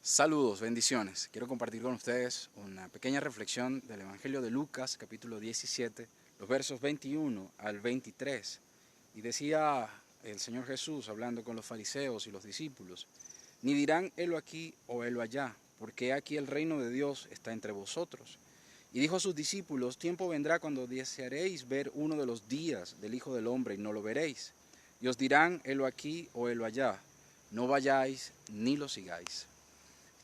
Saludos, bendiciones. Quiero compartir con ustedes una pequeña reflexión del Evangelio de Lucas, capítulo 17, los versos 21 al 23. Y decía el Señor Jesús, hablando con los fariseos y los discípulos, ni dirán helo aquí o helo allá, porque aquí el reino de Dios está entre vosotros. Y dijo a sus discípulos, tiempo vendrá cuando desearéis ver uno de los días del Hijo del Hombre y no lo veréis. Y os dirán helo aquí o helo allá, no vayáis ni lo sigáis.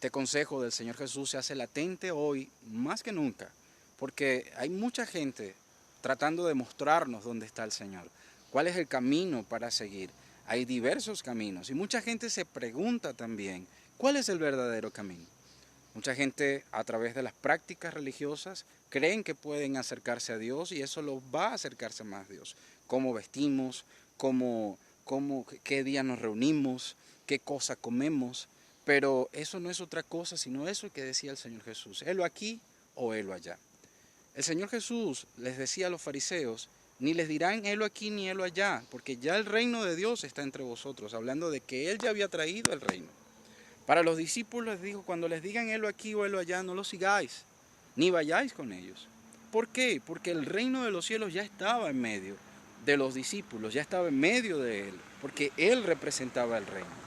Este consejo del Señor Jesús se hace latente hoy más que nunca, porque hay mucha gente tratando de mostrarnos dónde está el Señor, cuál es el camino para seguir. Hay diversos caminos y mucha gente se pregunta también, ¿cuál es el verdadero camino? Mucha gente a través de las prácticas religiosas creen que pueden acercarse a Dios y eso los va a acercarse más a Dios. Cómo vestimos, qué día nos reunimos, qué cosa comemos. Pero eso no es otra cosa sino eso que decía el Señor Jesús, helo aquí o helo allá. El Señor Jesús les decía a los fariseos, ni les dirán helo aquí ni helo allá, porque ya el reino de Dios está entre vosotros, hablando de que Él ya había traído el reino. Para los discípulos les dijo, cuando les digan helo aquí o helo allá, no lo sigáis, ni vayáis con ellos. ¿Por qué? Porque el reino de los cielos ya estaba en medio de los discípulos, ya estaba en medio de Él, porque Él representaba el reino.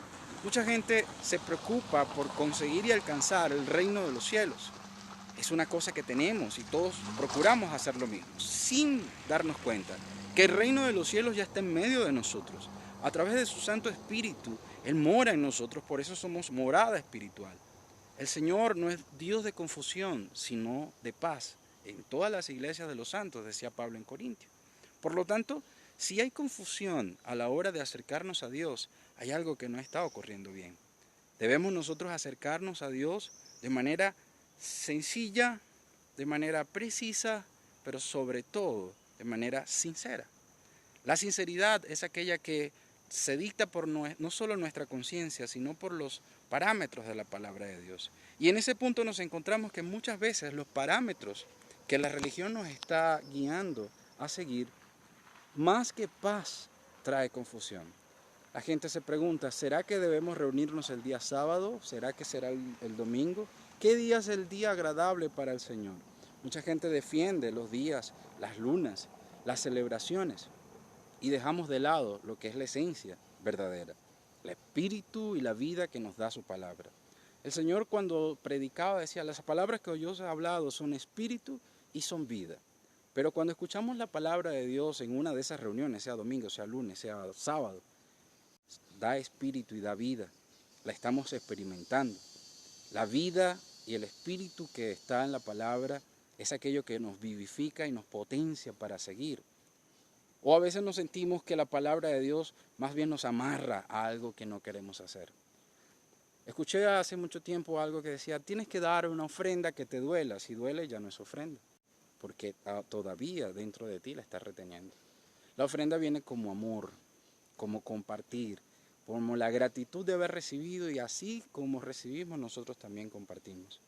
Mucha gente se preocupa por conseguir y alcanzar el reino de los cielos. Es una cosa que tenemos y todos procuramos hacer lo mismo, sin darnos cuenta que el reino de los cielos ya está en medio de nosotros. A través de su Santo Espíritu, Él mora en nosotros, por eso somos morada espiritual. El Señor no es Dios de confusión, sino de paz. En todas las iglesias de los santos, decía Pablo en Corintios. Por lo tanto, si hay confusión a la hora de acercarnos a Dios, hay algo que no está ocurriendo bien. Debemos nosotros acercarnos a Dios de manera sencilla, de manera precisa, pero sobre todo de manera sincera. La sinceridad es aquella que se dicta por no solo nuestra conciencia, sino por los parámetros de la palabra de Dios. Y en ese punto nos encontramos que muchas veces los parámetros que la religión nos está guiando a seguir, más que paz, trae confusión. La gente se pregunta, ¿será que debemos reunirnos el día sábado? ¿Será que será el domingo? ¿Qué día es el día agradable para el Señor? Mucha gente defiende los días, las lunas, las celebraciones y dejamos de lado lo que es la esencia verdadera, el espíritu y la vida que nos da su palabra. El Señor cuando predicaba decía, las palabras que yo os he hablado son espíritu y son vida. Pero cuando escuchamos la palabra de Dios en una de esas reuniones, sea domingo, sea lunes, sea sábado, da espíritu y da vida. La estamos experimentando. La vida y el espíritu que está en la palabra es aquello que nos vivifica y nos potencia para seguir. O a veces nos sentimos que la palabra de Dios más bien nos amarra a algo que no queremos hacer. Escuché hace mucho tiempo algo que decía, tienes que dar una ofrenda que te duela. Si duele ya no es ofrenda, porque todavía dentro de ti la estás reteniendo. La ofrenda viene como amor, como compartir, como la gratitud de haber recibido y así como recibimos nosotros también compartimos.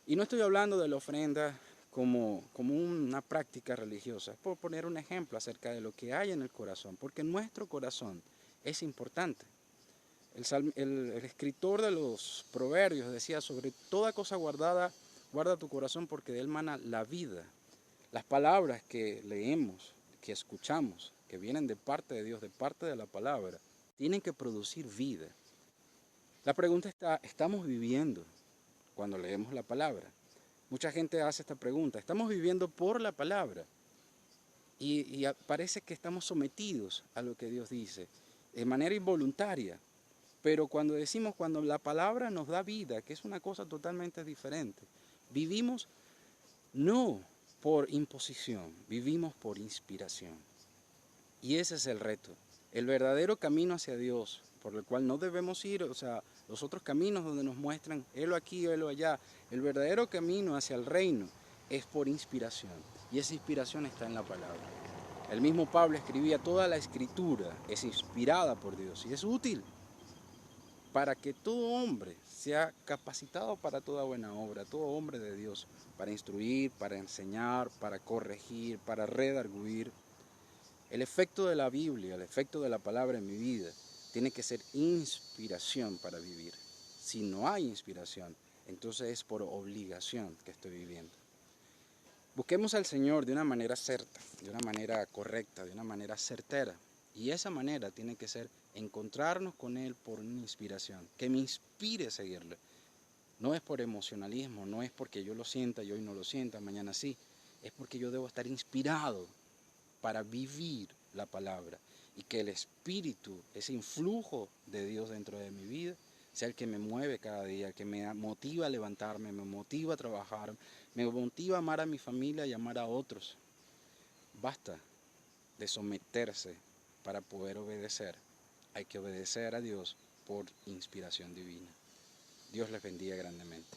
Y no estoy hablando de la ofrenda como una práctica religiosa, es por poner un ejemplo acerca de lo que hay en el corazón, porque nuestro corazón es importante. El escritor de los proverbios decía, sobre toda cosa guardada, guarda tu corazón porque de él mana la vida. Las palabras que leemos, que escuchamos, que vienen de parte de Dios, de parte de la palabra, tienen que producir vida. La pregunta está, ¿estamos viviendo cuando leemos la palabra? Mucha gente hace esta pregunta, ¿estamos viviendo por la palabra? Y parece que estamos sometidos a lo que Dios dice, de manera involuntaria. Pero cuando la palabra nos da vida, que es una cosa totalmente diferente, vivimos no por imposición, vivimos por inspiración. Y ese es el reto, el verdadero camino hacia Dios, por el cual no debemos ir, o sea, los otros caminos donde nos muestran, helo aquí, helo allá. El verdadero camino hacia el reino es por inspiración, y esa inspiración está en la palabra. El mismo Pablo escribía, toda la escritura es inspirada por Dios y es útil para que todo hombre sea capacitado para toda buena obra, todo hombre de Dios, para instruir, para enseñar, para corregir, para redarguir. El efecto de la Biblia, el efecto de la palabra en mi vida, tiene que ser inspiración para vivir. Si no hay inspiración, entonces es por obligación que estoy viviendo. Busquemos al Señor de una manera certa, de una manera correcta, de una manera certera. Y esa manera tiene que ser encontrarnos con Él por una inspiración, que me inspire a seguirle. No es por emocionalismo, no es porque yo lo sienta y hoy no lo sienta, mañana sí. Es porque yo debo estar inspirado para vivir la palabra y que el Espíritu, ese influjo de Dios dentro de mi vida, sea el que me mueve cada día, el que me motiva a levantarme, me motiva a trabajar, me motiva a amar a mi familia y amar a otros. Basta de someterse para poder obedecer. Hay que obedecer a Dios por inspiración divina. Dios les bendiga grandemente.